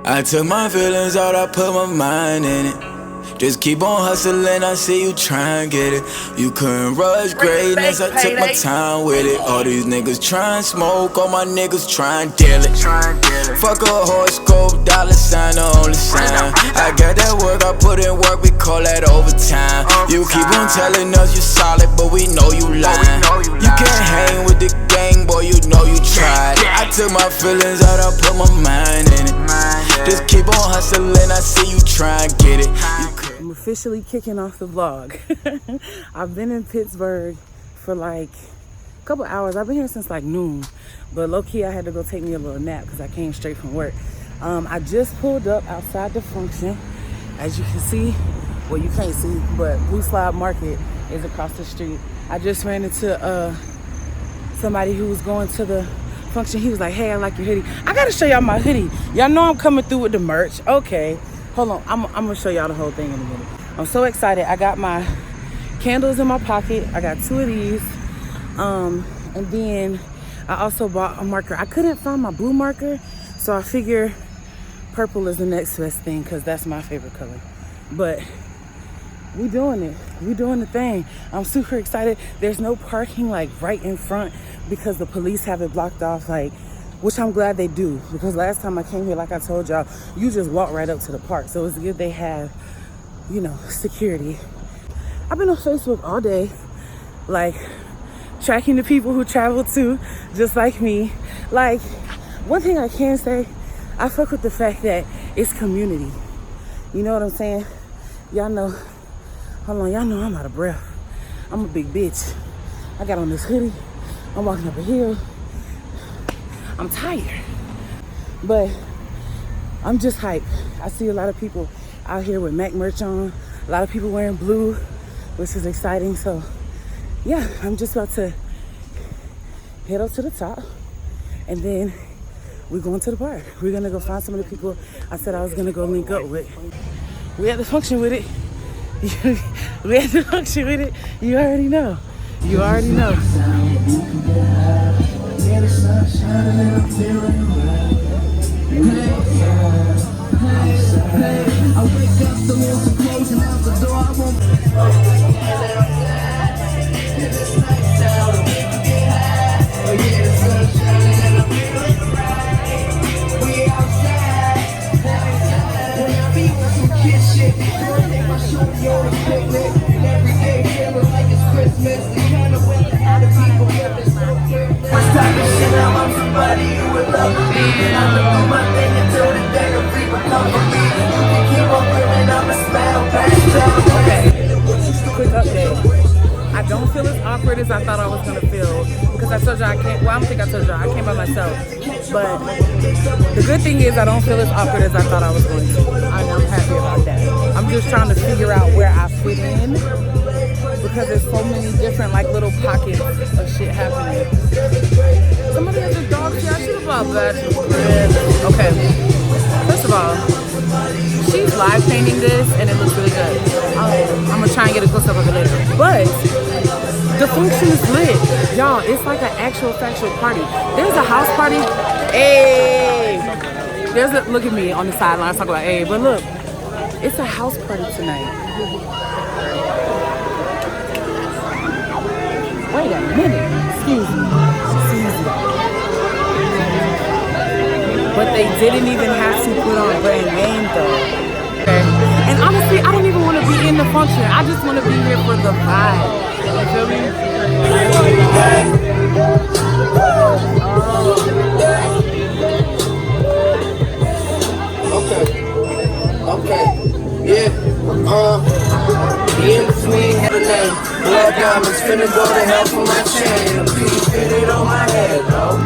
I took my feelings out, I put my mind in it. Just keep on hustling, I see you try and get it. You couldn't rush greatness, I took my time with it. All these niggas try and smoke, all my niggas try and deal it. Fuck a horoscope, dollar sign, the only sign. I got that work, I put in work, we call that overtime. You keep on telling us you solid, but we know you lying. You can't hang with the gang, boy, you know you tried it. I took my feelings out, I put my mind in it. Just keep on hustling, I see you try and get it. I'm officially kicking off the vlog. I've been in Pittsburgh for like a couple hours. I've been here since like noon, but low-key I had to go take me a little nap because I came straight from work. I just pulled up outside the function. As you can see, well, you can't see, but Blue Slide Market is across the street. I just ran into somebody who was going to the function. He was like, hey, I like your hoodie. I gotta show y'all my hoodie. Y'all know I'm coming through with the merch. Okay, hold on, I'm gonna show y'all the whole thing in a minute. I'm so excited. I got my candles in my pocket. I got 2 of these. And then I also bought a marker. I couldn't find my blue marker, so I figure purple is the next best thing because that's my favorite color. But we doing it. We doing the thing. I'm super excited. There's no parking like right in front because the police have it blocked off, like, which I'm glad they do, because last time I came here, like I told y'all, you just walk right up to the park. So it's good they have, you know, security. I've been on Facebook all day, like tracking the people who travel too, just like me. Like, one thing I can say, I fuck with the fact that it's community. You know what I'm saying? Y'all know, hold on, y'all know I'm out of breath. I'm a big bitch. I got on this hoodie. I'm walking up a hill. I'm tired, but I'm just hyped. I see a lot of people out here with Mac merch on. A lot of people wearing blue, which is exciting. So yeah, I'm just about to head up to the top, and then we're going to the park. We're gonna go find some of the people I said I was gonna go link up with. We at the function with it. We at the function with it. You already know. You already know. Yeah, the sun shining and I'm feeling right. I wake up, the walls are closing out the door. I won't. Quick update. I don't feel as awkward as I thought I was gonna feel because I told you I can't. Well, I don't think I told you I came by myself. But the good thing is I don't feel as awkward as I thought I was going to. I'm happy about that. I'm just trying to figure out where I fit in because there's so many different like little pockets of shit happening. Somebody has a dog here. I should have bought that. Okay. First of all, she's live painting this and it looks really good. I'm gonna try and get a close up of it later. But the function is lit. Y'all, it's like an actual factual party. There's a house party. Hey! There's a, look at me on the sidelines talking about hey, but look, it's a house party tonight. Wait a minute. Excuse me. But they didn't even have to put on a brand name though. Okay. And honestly, I don't even want to be in the function. I just want to be here for the vibe. You feel me? Okay. Yeah. In between head and name. Black diamonds finna go to hell for my chain. A piece fitted on my head, though.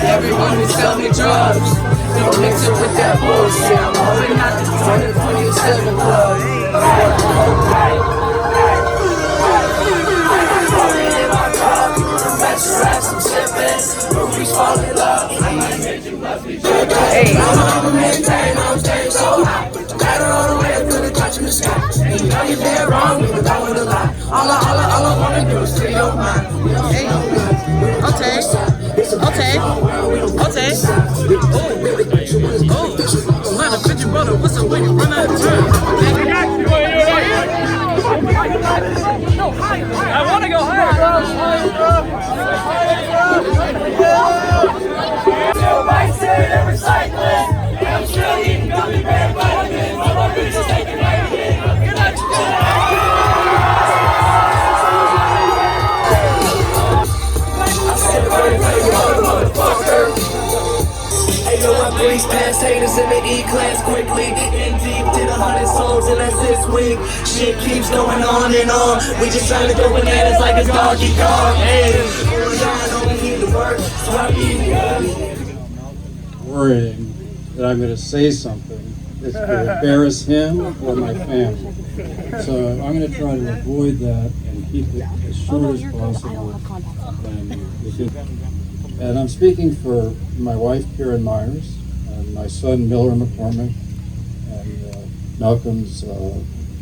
Everyone who sell me drugs, don't mix it with that bullshit. I'm holding out the 2027 club. Hey. All I wanna do is free your mind. Okay. Okay. Okay. Oh, Past haters in the E-class quickly. In deep, did 100 songs and that's this week. Shit keeps going on and on. We just trying to go bananas like it's Donkey Kong. Hey, I only need to work, so I be worrying that I'm going to say something that's going to embarrass him or my family. So I'm going to try to avoid that and keep it as short as possible. And I'm speaking for my wife, Karen Myers, and my son, Miller McCormick, and Malcolm's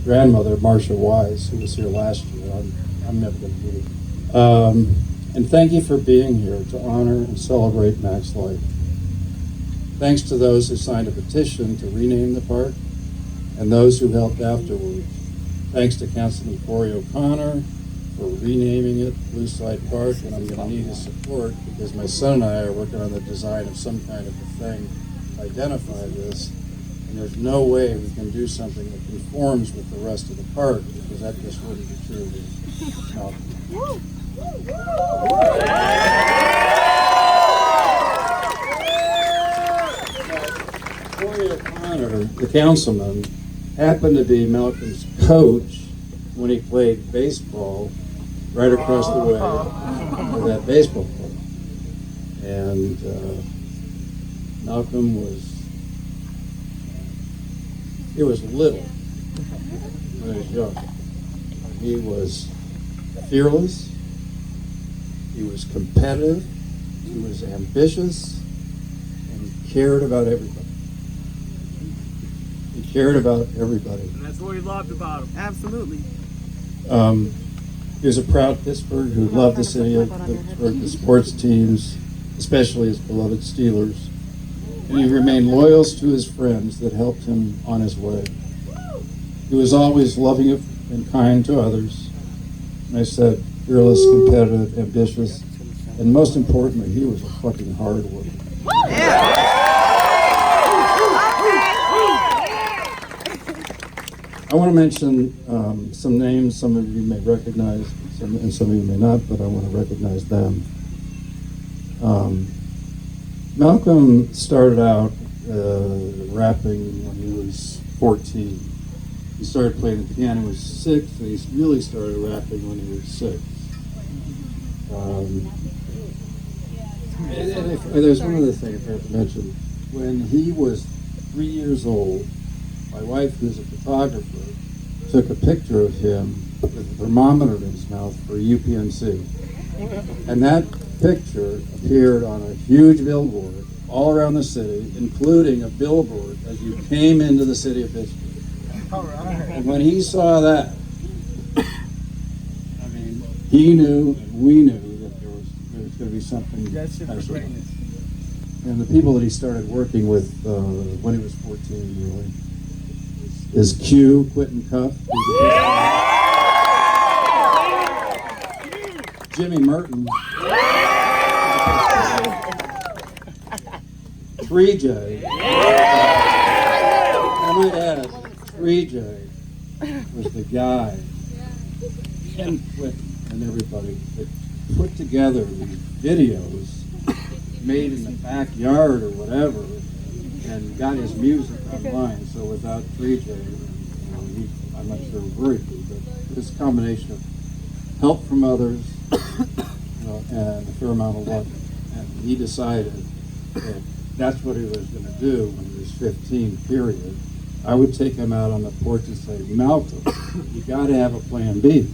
grandmother, Marcia Wise, who was here last year. I'm never going to meet her. And thank you for being here to honor and celebrate Mac's life. Thanks to those who signed a petition to rename the park and those who helped afterwards. Thanks to Councilman Corey O'Connor for renaming it Blue Slide Park, and I'm going to need his support because my son and I are working on the design of some kind of a thing to identify this, and there's no way we can do something that conforms with the rest of the park because that just wouldn't be true. Corey O'Connor, the councilman, happened to be Malcolm's coach when he played baseball right across the way of that baseball club. And Malcolm he was little when he was young. He was fearless, he was competitive, he was ambitious, and he cared about everybody. He cared about everybody. And that's what he loved about him. Absolutely. He was a proud Pittsburgh who loved the city of Pittsburgh, the sports teams, especially his beloved Steelers. And he remained loyal to his friends that helped him on his way. He was always loving and kind to others. And I said, fearless, competitive, ambitious, and most importantly, he was a fucking hard worker. I want to mention some names some of you may recognize, and some of you may not, but I want to recognize them. Malcolm started out rapping when he was 14. He started playing the piano when he was 6, and he really started rapping when he was 6. There's one other thing I forgot to mention. When he was 3 years old, my wife, who's a photographer, took a picture of him with a thermometer in his mouth for UPMC. And that picture appeared on a huge billboard all around the city, including a billboard as you came into the city of Pittsburgh. And when he saw that, I mean, he knew and we knew that there was going to be something special. And the people that he started working with when he was 14, really, is Q, Quentin Cuff, Jimmy Merton, 3J. I might add, 3J was the guy, and Quentin and everybody, that put together these videos made in the backyard or whatever, and got his music online. So without 3J, I'm not sure where he'd be, but this combination of help from others, and a fair amount of luck, and he decided that that's what he was going to do when he was 15, period. I would take him out on the porch and say, Malcolm, you got to have a plan B.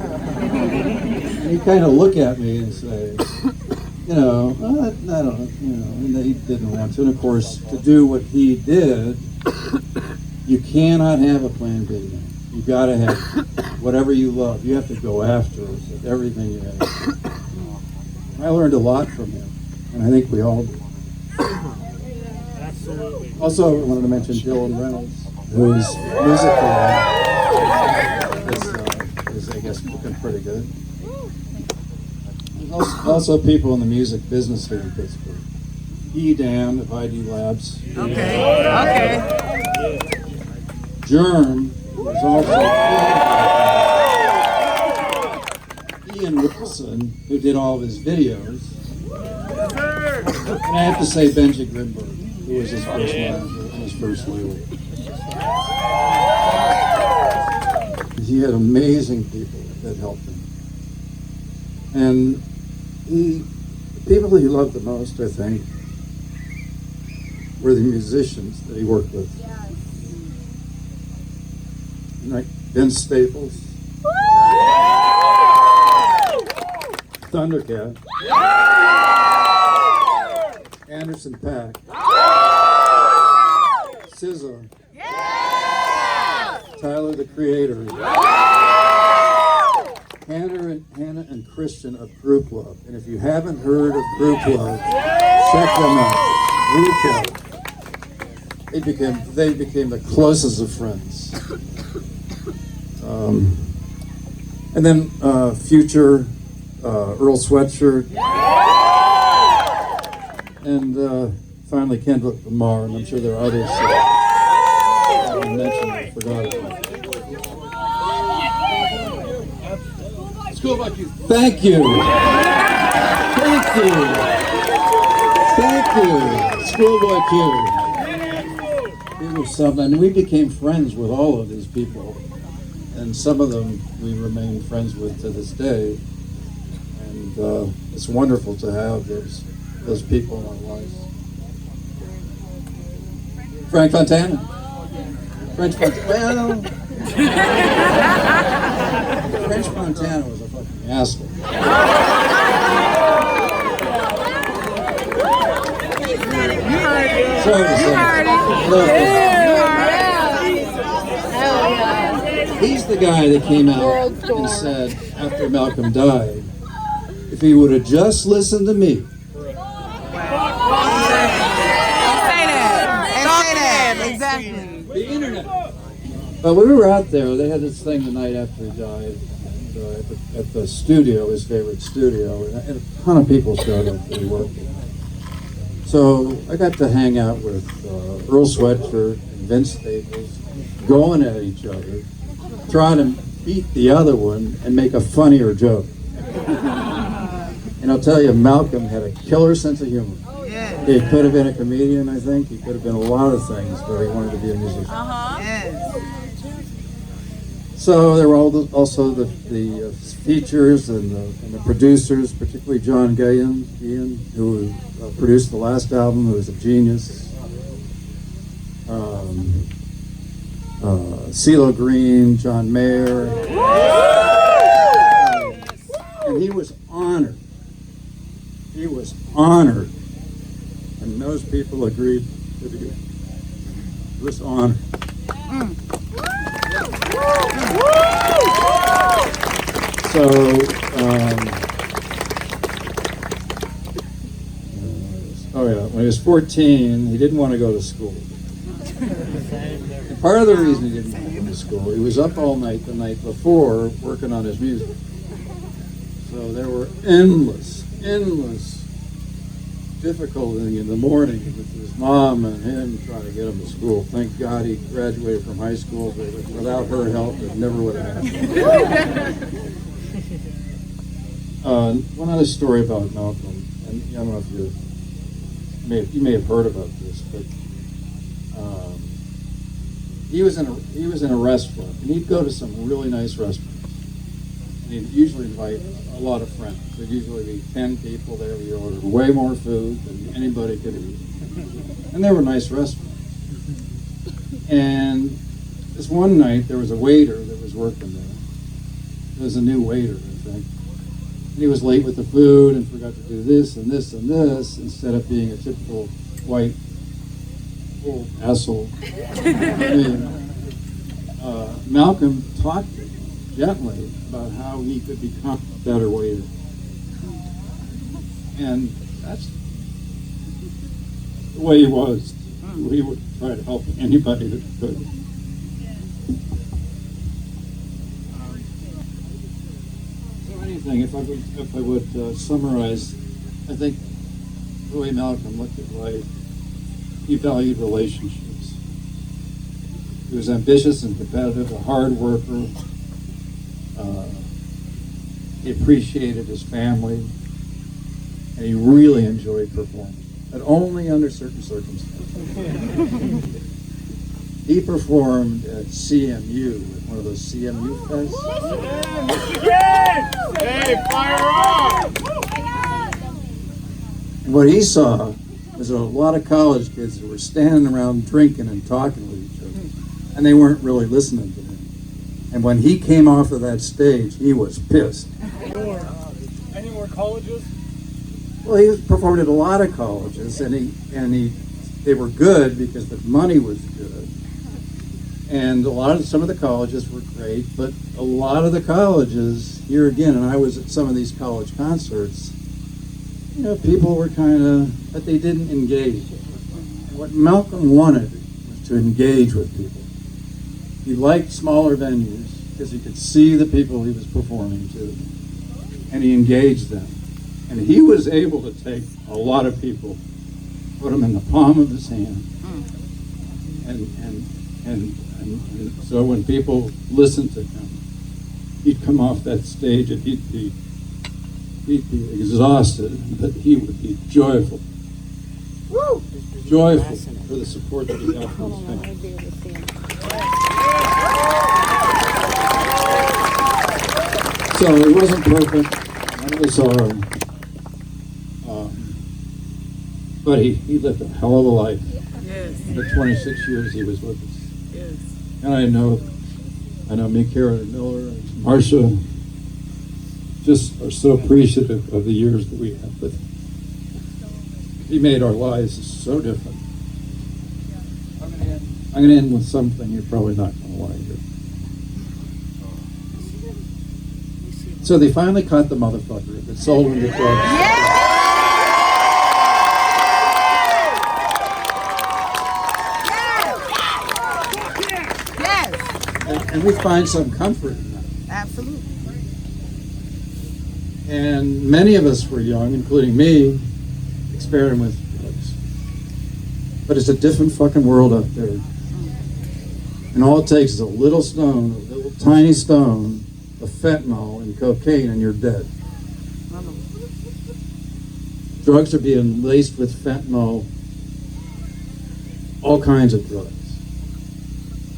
And he'd kind of look at me and say, I don't know, and he didn't want to. And of course, to do what he did, you cannot have a plan B. You got to have whatever you love. You have to go after it with everything you have. I learned a lot from him, and I think we all do. Absolutely. Also, I wanted to mention Dylan Reynolds, whose music is, I guess, looking pretty good. Also people in the music business here in Pittsburgh. E-Dam of ID Labs. Okay. Germ was also Ian Wilson, who did all of his videos. And I have to say Benji Grimberg, who was his first manager and his first label. He had amazing people that helped him. And the people he loved the most, I think, were the musicians that he worked with. Like Vince Staples, Thundercat, Anderson .Paak, SZA, Tyler the Creator, Hannah and Christian of Group Love. And if you haven't heard of Group Love, check them out. Group Love. They became the closest of friends. And then future Earl Sweatshirt, and finally Kendrick Lamar, and I'm sure there are others that I mentioned I forgot about. Schoolboy Q. Thank you. Thank you. Schoolboy Q. It was something. And we became friends with all of these people. And some of them we remain friends with to this day. And it's wonderful to have those people in our lives. Frank Fontana. French Fontana. Well, French Fontana was a fucking asshole. Sorry to say. He's the guy that came out and said, after Malcolm died, if he would have just listened to me. Exactly. The internet. But we were out there. They had this thing the night after he died, at the studio, his favorite studio, and a ton of people showed up that he worked with. So I got to hang out with Earl Sweatshirt and Vince Staples, going at each other, trying to beat the other one and make a funnier joke. And I'll tell you, Malcolm had a killer sense of humor. He could have been a comedian, I think. He could have been a lot of things, but he wanted to be a musician. So there were also the features and the producers, particularly John Ian, who produced the last album, who was a genius. CeeLo Green, John Mayer. And he was honored. He was honored. And those people agreed to be. It was honored. So, when he was 14, he didn't want to go to school. And part of the reason he didn't want to go to school, he was up all night the night before working on his music. So there were endless difficulty in the morning with his mom and him trying to get him to school. Thank God he graduated from high school, but without her help, it never would have happened. One other story about Malcolm, and I don't know if you may have heard about this, but he was in a restaurant, and he'd go to some really nice restaurants, and he'd usually invite a lot of friends. There'd usually be 10 people there. We ordered way more food than anybody could eat, and they were nice restaurants. And this one night, there was a waiter that was working there. There was a new waiter, I think. And he was late with the food and forgot to do this and this and this, instead of being a typical white old asshole. Malcolm talked to him gently about how he could become a better waiter. And that's the way he was. He would try to help anybody that could. If I would summarize, I think the way Malcolm looked at life, he valued relationships. He was ambitious and competitive, a hard worker. He appreciated his family, and he really enjoyed performing. but only under certain circumstances. He performed at CMU, at one of those CMU fests. Hey, fire on! And what he saw was a lot of college kids who were standing around drinking and talking with each other, and they weren't really listening to him. And when he came off of that stage, he was pissed. Any more colleges? Well, he performed at a lot of colleges, and they were good because the money was good. And some of the colleges were great, but a lot of the colleges, here again, and I was at some of these college concerts, you know, people were but they didn't engage. And what Malcolm wanted was to engage with people. He liked smaller venues because he could see the people he was performing to, and he engaged them. And he was able to take a lot of people, put them in the palm of his hand, and so when people listened to him, he'd come off that stage and he'd be exhausted, but he would be joyful. Woo! Joyful for the support that he got from his family. So it wasn't perfect. None of us are. But he lived a hell of a life. Yes. The 26 years he was with us. Yes. And I know me, Karen, and Miller, and Marcia just are so appreciative of the years that we had with him. He made our lives so different. I'm going to end with something you're probably not going to want to hear. So they finally caught the motherfucker that sold him the drugs. And we find some comfort in that. Absolutely. And many of us were young, including me, experimenting with drugs. But it's a different fucking world out there. And all it takes is a little stone, a little tiny stone of fentanyl and cocaine, and you're dead. Drugs are being laced with fentanyl, all kinds of drugs.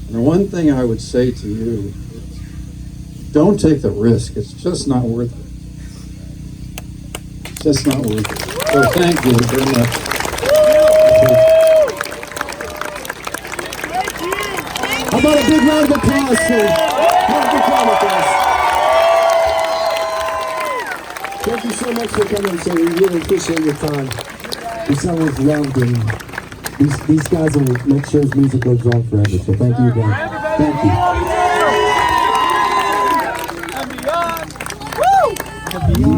And the one thing I would say to you is don't take the risk. It's just not worth it. It's just not worth it. So thank you very much. How about a big round of applause for Thank you so much for coming, so we really appreciate your time. We sound like loved, and these guys will make sure his music goes on forever, so thank you again. Thank you.